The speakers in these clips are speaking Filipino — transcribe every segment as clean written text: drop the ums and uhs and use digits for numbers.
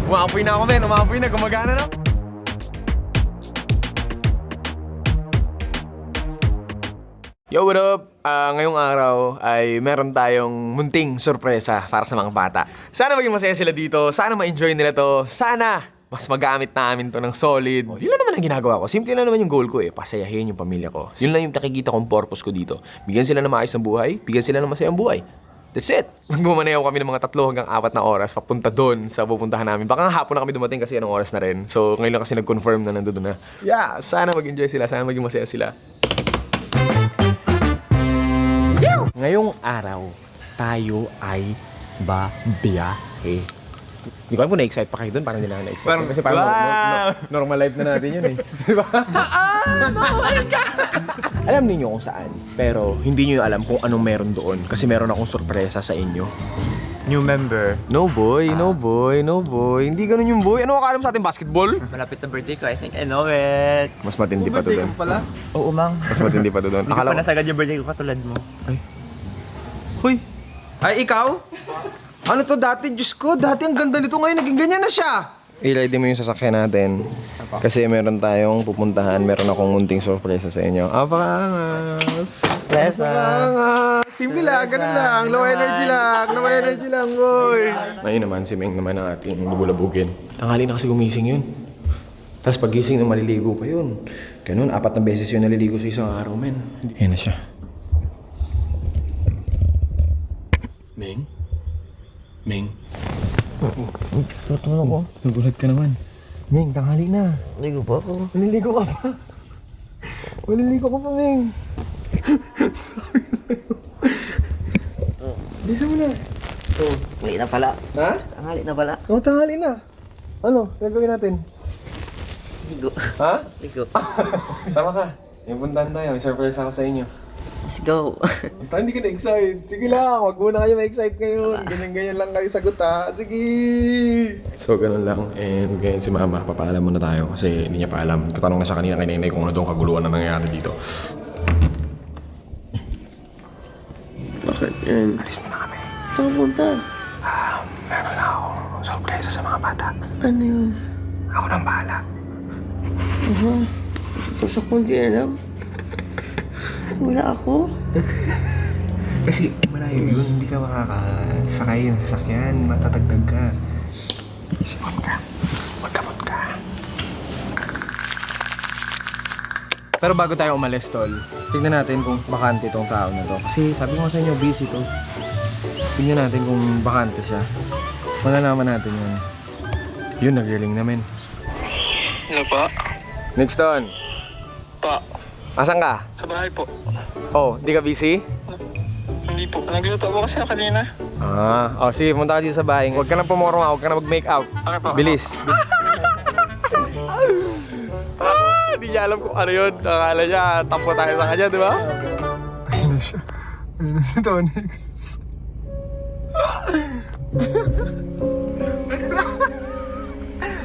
Umaapoy na ako, men. Umaapoy na. Gumagana na. Yo, what up? Ngayong araw ay meron tayong munting sorpresa para sa mga bata. Sana maging masaya sila dito. Sana ma-enjoy nila to. Sana mas magamit namin to ng solid. Yun lang naman ang ginagawa ko. Simple lang naman yung goal ko eh. Pasayahin yung pamilya ko. Yun lang yung nakikita kong purpose ko dito. Bigyan sila ng maayos ng buhay. Bigyan sila ng masayang buhay. That's it. Magmumanayaw kami ng mga 3 hanggang 4 na oras papunta doon sa pupuntahan namin. Baka hapon na kami dumating kasi anong oras na rin. So ngayon lang kasi nag-confirm na nandun na. Yeah, sana mag-enjoy sila. Sana maging masaya sila. Ngayong araw, tayo ay babiyahe. Hindi ko alam kung na-excite pa kayo doon, parang hindi na na-excite. Parang, kasi parang wow! normal life na natin yun eh. Diba? Saan? Oh my God! Alam niyo kung saan, pero hindi niyo alam kung anong meron doon kasi meron akong sorpresa sa inyo. New member. No boy, no boy, no boy. Hindi ganun yung boy. Ano akala mo sa ating basketball? Malapit na birthday ko. I think I know it. Mas matindi pa to doon. pala? Oo, mang. Mas matindi pa to doon. Hindi ko pa nasagad yung birthday ko katulad mo. Ay. Hoy! Ay, ikaw? Ano to dati? Diyos ko, dati ang ganda nito ngayon. Naging ganyan na siya. I-ready mo yung sasakyan natin. Kasi meron tayong pupuntahan. Meron akong munting sorpresa sa inyo. Apakangas! Apakangas! Simple lang, ganun lang. Low energy lang. Low energy lang, boy. Ngayon naman, si Meng naman ang ating bubulabugin. Tanghali na kasi gumising yun. Tapos pagising na maliligo pa yun. Ganun, 4 na beses yun naliligo sa isang araw, men. Yan na siya. Meng? Meng? Tutulog ko. Nagulat ka naman. Meng, tanghali na. Ligo pa ako. Maliligo ka pa. Maliligo ka pa, Meng. Sabi ko sa'yo. Bisa mo na. Oh, wait na pala. Ha? Tanghali na pala. Oo, tanghali na. Ano? Gagawin natin? Ligo. Ha? Ligo. Sama ka. May puntahan tayo. May surprise ako sa inyo. Let's go. Hindi ka na-excite. Sige lang, wag muna kayo ma-excite ngayon. Ganyan-ganyan lang kayo sagot ha. Sige! So, ganun lang. And ngayon si Mama, papaalam muna tayo kasi hindi niya pa alam. Katanong na siya kanina kay Nenay kung ano itong kaguluhan na nangyayari dito. Bakit yan? Alis muna kami. Saan punta? Meron na akong sorpresa sa mga bata. Ano yun? Ako nang bahala. Gusto kong di alam. Wala ako. Kasi malayo yun, hindi ka makakasakay ng sasakyan. Matatagdag ka. Isipon ka. Magkamot ka. Pero bago tayo umalis, Tol, tignan natin kung bakante tong tao na to. Kasi sabi ko sa inyo, busy to. Tignan natin kung bakante siya. Malalaman natin yun. Yun, nag-reeling namin. Hello po. Nixton, Pa, asan ka? sa bahay po. Oh, di ka busy? Hindi po. Nagluto po kasi ako kanina. Sige, punta ka dito sa bahay. Huwag ka na pumorma, huwag ka na mag-make-up. Okay po. Bilis. Hindi niya alam kung ano yun. Nakakala niya, tampo tayo sa kanya, di ba? Ayun na siya. Ayun na si Tonix.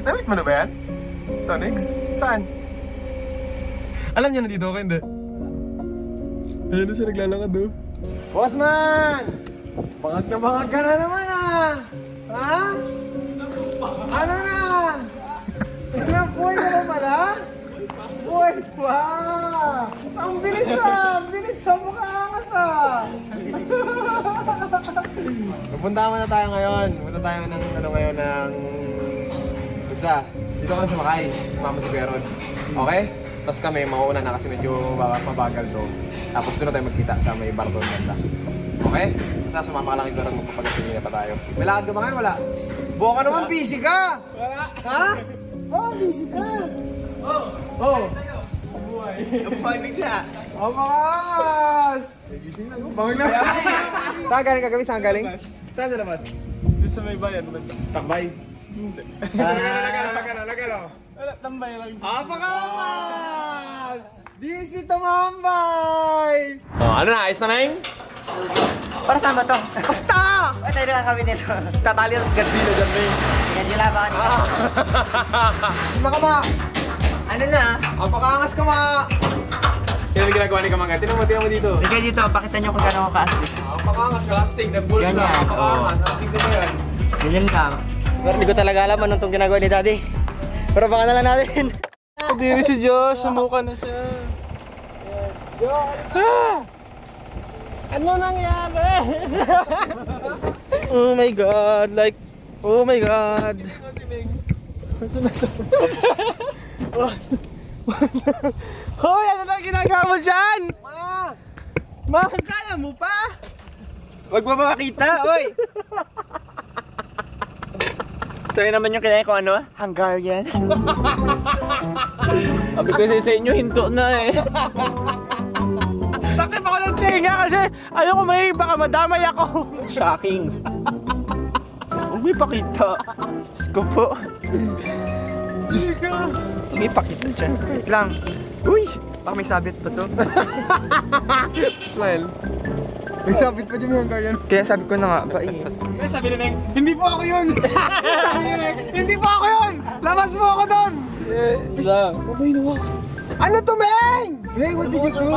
Namit mo na ba yan? Tonix? Saan? Alam niya na dito ako, hindi? Ayun na siya, naglalakad do. Bossman! Bangag ka na naman ah! Ha? Ano na? Buhay ka na pala? Buhay pa! Ang bilis ah! Ang bilis sa mukha angas ah! Pupunta na tayo ngayon. Pupunta tayo ng ngayon ng... Basta, dito kami sumakay. Mama si Kuya Rod. Okay? Tapos kami, mauuna na kasi medyo mabagal to. Tapos doon na tayo magkita sa may bar doon ganda. Okay? Basta sumama ka lang ito at magpapagasin na pa tayo. May lakad ka ba ngayon? Wala? Buka ka naman, busy ka! Wala! Ha? Busy ka! Oh! Buhay bigla. Makas! Gising na yun. Bangag na. Saan galing kagabi? Saan galing? Saan sa labas? Doon sa may bayan. Takbay. Hindi. Nagano? Wala, tambay lang. Apakakas! Busy tumambay! Ano na? Ayos na, Meng? Para saan ba to? Basta! Ba't tayo na kami nito? Tatali ang Godzilla dyan, Meng. Ganyan ba kanina? Makama! Ano na? Apakakas ka, ma! Yan ang ginagawa ni Kamanga. Tinan mo dito. Ika dito, pakita niyo kung gano'n ako ka-astig. Apakakas ka, astig. Nag-bull ka. Ganyan, Apakakas, astig na ba yan? Ganyan lang. Pero hindi ko talaga alam anong itong ginagawa ni Daddy. Pero baka na lang natin. Diri si Josh, sumuka na siya. Ano nangyari? Oh my God, like, oh my God. Hoy, ano na ginagawa mo dyan? Ma, kaya mo pa? Wag mo makakita, oy! Sa'yo naman yung kinain ko ano? Hungarian. Sabi ko sa inyo, hinto na eh. Takip ako ng tenga kasi ayoko may baka madamay ako. Shocking. Huwag mo ipakita. Diyos ko po. Sige, ipakita dyan. Wait lang. Uy! Baka may sabit pa to. Smile. May sabit pa dyan yung Hungarian. Kaya sabi ko na nga ba eh. Sabi ni Meng, hindi po ako yun! Sabi ni Meng, hindi po ako yun! Labas mo ako doon! Ano to, Meng? Meng, what did you do?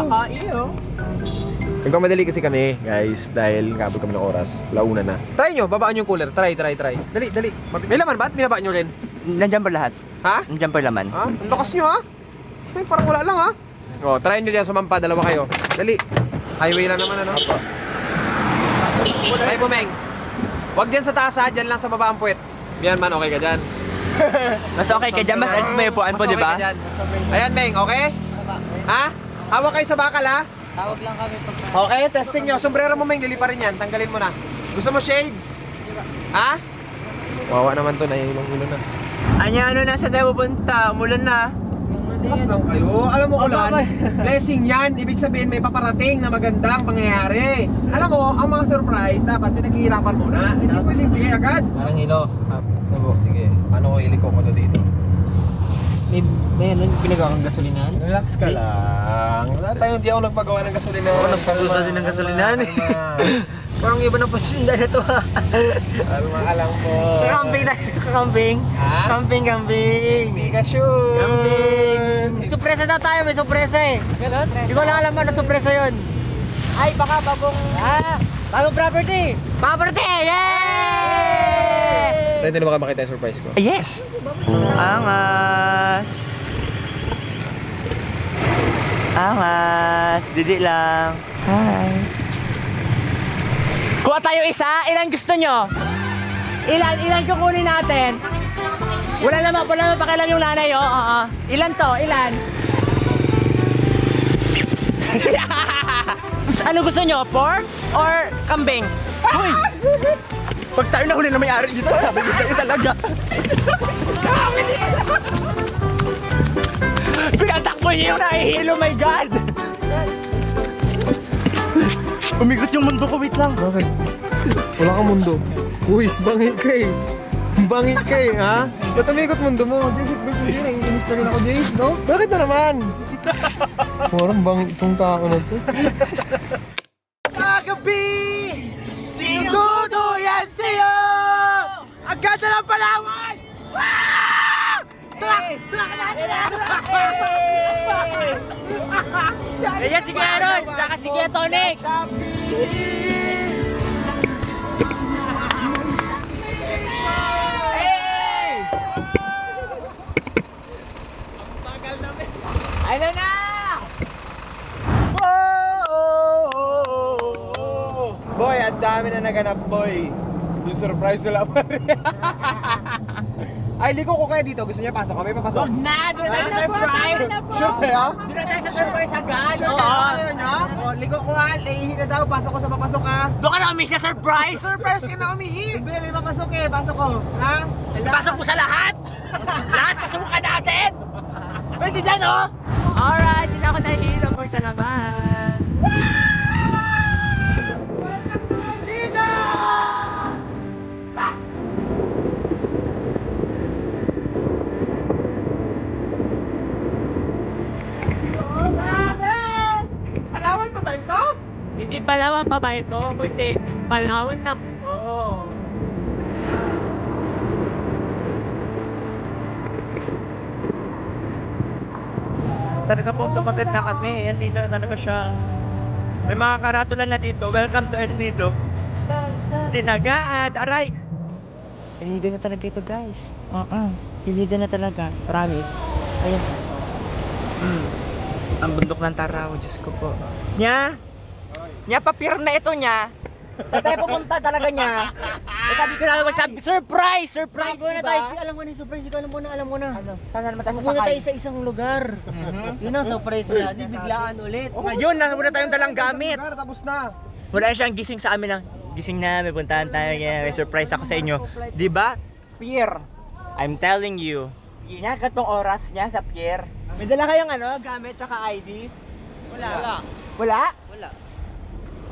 Nagmamadali kasi kami, guys, dahil kabog kami ng oras. Launa na. Try nyo, babaan yung cooler. Try. Dali. May laman ba? Binaba nyo rin? Nandyan pa lahat. Ha? Nandyan pa laman. Ha? Ang lakas nyo, ha? Ay, parang wala lang, ha? O, try nyo dyan, sumampa. Dalawa kayo. Dali. Highway lang naman, ano? Try po, Meng. Huwag dyan sa taas, ha? Dyan lang sa baba ang puwet. Yan man, okay ka dyan. Mas okay ka dyan, mas alis mo yung puan po, Mas di ba? okay ka dyan. Ayan, Meng, okay? Ha? Hawak kayo sa bakal, ha? Tawag lang kami pag Okay, testing nyo. Sombrero mo, Meng, lilipa rin yan. Tanggalin mo na. Gusto mo shades? Ha? Wawa naman to, nahihilong-hilo na. Ano na, saan tayo pupunta? Umulan na. Bukas lang kayo. Alam mo, ulan, blessing yan. Ibig sabihin, may paparating na magandang pangyayari. Alam mo, ang mga surprise, dapat pinaghihirapan muna. Hindi pwedeng bigay agad. Parang hilo. Sige. Paano ko iliko ko dito? may ano, pinagawa kang gasolinahan? Relax ka lang. Wala tayong hindi ako nagpagawa ng gasolina. Ako nagpagusa din ng gasolinahan eh. Parang iba ng pasinda na to ha. Alma ka lang po. Kakamping tayo, kakamping. Ha? Camping. Hindi ka sure. Camping. May sorpresa daw tayo, may sorpresa eh. Ganon? Hindi ko lang alam ano sorpresa yun. Ay, baka bagong... bagong property! Property! Yay! Ready na ba kayo makita yung surprise ko? Yes! Angas! Angas! Didi lang. Hi! Kuha tayo isa, ilan gusto nyo? Ilan kukunin natin? Wala naman pakialam yung nanay, oh. Ilan to? Ilan? Ano gusto nyo? Pork or kambing? Uy! Pag tayo nahuli na may-ari dito, sabi gusto nyo talaga. Pinatakbo niyo yung nahihilo, my God! Umigot yung mundo ko, wait lang. Bakit? Wala kang mundo. Uy, bangit ka eh. Bangit ka eh, ha? Ba't umikot mundo mo? Jay, sit back mo dyan. Naiinis na rin ako, Jay. No? Bakit na naman? Parang bangit itong tao na to. Sa gabi, sinududuyan sa'yo! Ang ganda ng Palawan! Wow! Tulak natin na! Ayan si Kuya Aaron, tsaka si Kuya Tonic! Ano na? Boy, ang dami na naganap, boy. Yung surprise wala pa rin. Ay, liko ko kaya dito. Gusto niya pasok kami? Papasok? Huwag na! Doon na tayo sa surprise! Sure kayo? Doon na tayo sa surprise agad! Sure kayo? Ayaw niya? O, liko ko ha. Naihi na daw. Pasok ko sa papasok ha. Doon ka na umihi sa surprise! Surprise ka na umihi. Hindi, may papasok eh. Pasok ko. Ha? Pasok mo sa lahat! Lahat pasukan natin! Pwede dyan, oh! Alright, hindi na ako nahihilo po sa labas. Palawan pa ba ito? Hindi Palawan pa ba ito? Kundi Palawan na po. Talaga po tumagat na kami. Yan dito talaga siya. May mga karatulan na dito. Welcome to El Nido. Sinagaan. Aray! Pinili na talaga ito, guys. Pinili na talaga. Promise. Ayun. Ang bundok ng Taraw, Diyos ko po. Nya? Nya, papir na ito niya. Saan tayo pupunta talaga niya? Sabi ko na magsabi, surprise! Surprise, Bago na diba? tayo, alam mo na yung surprise ko, alam mo na. Ano? Saan naman tayo Pupunta sasakay? tayo sa isang lugar. Yun ang surprise natin, biglaan ulit. Ngayon, wala tayong dalang gamit. Tapos na. Wala siyang gising sa amin ng gising na, may puntahan tayo, may surprise ako sa inyo. Di ba? Pier. I'm telling you. Yan, katong oras niya sa pier. May dala kayong ano, gamit tsaka IDs? Wala. Wala? Wala.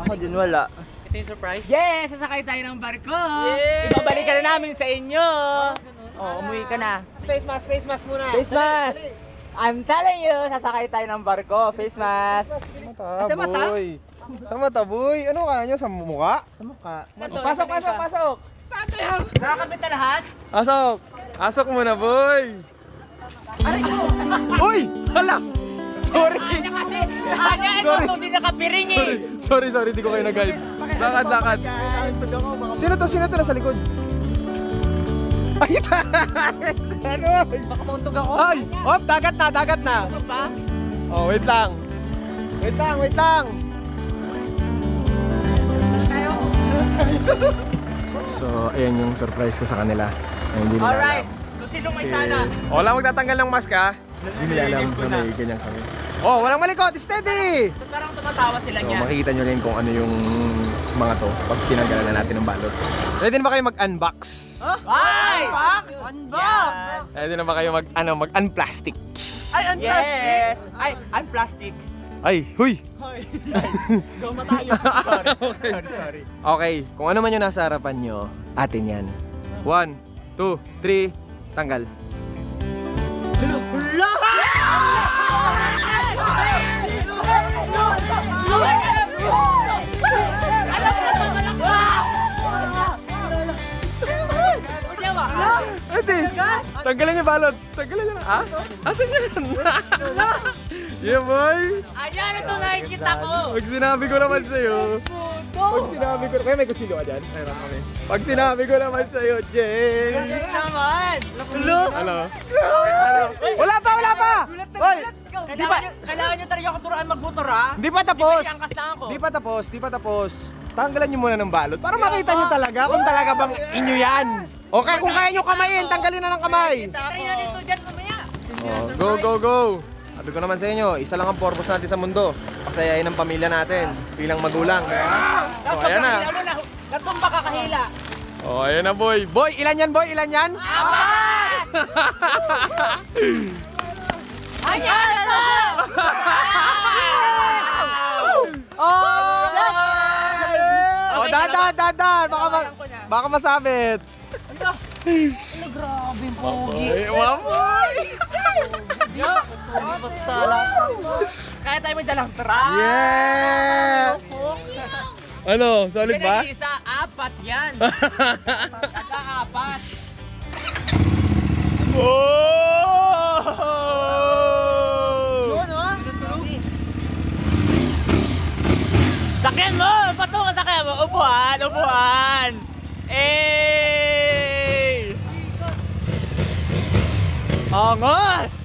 Ako din wala. Ito yung surprise? Yes! Sasakay tayo ng barko! Ibabalikan na namin sa inyo! Oh, umuwi ka na. Face mask muna. Face mask! I'm telling you, sasakay tayo ng barko. Face mask. Sa mata? boy. Sa mata, boy. Ano ka nyo? Sa mukha? Sa mukha. Pasok. Nakakabit na lahat? Pasok. Pasok muna, boy. Uy! Hala! Sorry! Sorry. Ito din nakapiring eh. Sorry, di ko kayo nag-guide. Lakad. Sino to nasa likod? Ay, ano? Baka mauntog ako. Ay! Op, dagat na. Ano ba? Oh, wait lang. So, ayan yung surprise ko sa kanila. Ay, hindi nila Alright. alam. So, sino may sana? Wala magtatanggal ng mask ha. Hindi nila alam na may ganyan kami. Oh, walang malikot! Steady! Ba't parang tumatawa sila So, niya? makikita nyo rin kung ano yung mga to pag tinanggalan na natin ng balot. Ready na ba kayo mag-unbox? Ay! Unbox! Ready na ba kayo mag-unplastic? Ay, unplastic! Yes! Ay, unplastic! Ay, huy! Goma tayo. Sorry. Okay, kung ano man yung nasa harapan nyo, atin yan. 1, 2, 3, tanggal. Ate, tanggalin yung balot. Tanggalin nyo na. Ha? Atin yan. Yeah, boy. Ayan, ito nakikita ko. Pag sinabi ko naman sa'yo. Kaya may kutsilyo ka dyan? Meron kami. Pag sinabi ko naman sa'yo, Jay. Naman! Ano? Wala pa! Hoy! Kailangan nyo talaga ako turuan magmotor ha? Hindi pa tapos! Di ba angkas lang ako? Di pa tapos. Tanggalan nyo muna ng balot para makita nyo talaga kung talaga bang inyo yan. Okay, kung kaya nyo kamayin, tanggalin na ng kamay. Try na dito dyan mamaya! Oh, go! Sabi ko naman sa inyo, isa lang ang purpose natin sa mundo. Pasayain ang pamilya natin bilang magulang. Oh, ayan na. Natumba ka kahila! Oh, ayan na, boy. Boy, ilan yan, boy? Ilan yan? Ayan, ito! Oh, dadan. Baka masabit. Grabe po! Ay, mamoy! Kaya tayo may dalang truck! Yeah! Ano, solid ba? Isa, apat yan! Kaka-apat! Sakyan mo! Patungo sakyan mo! Upuan! Eh! Angos!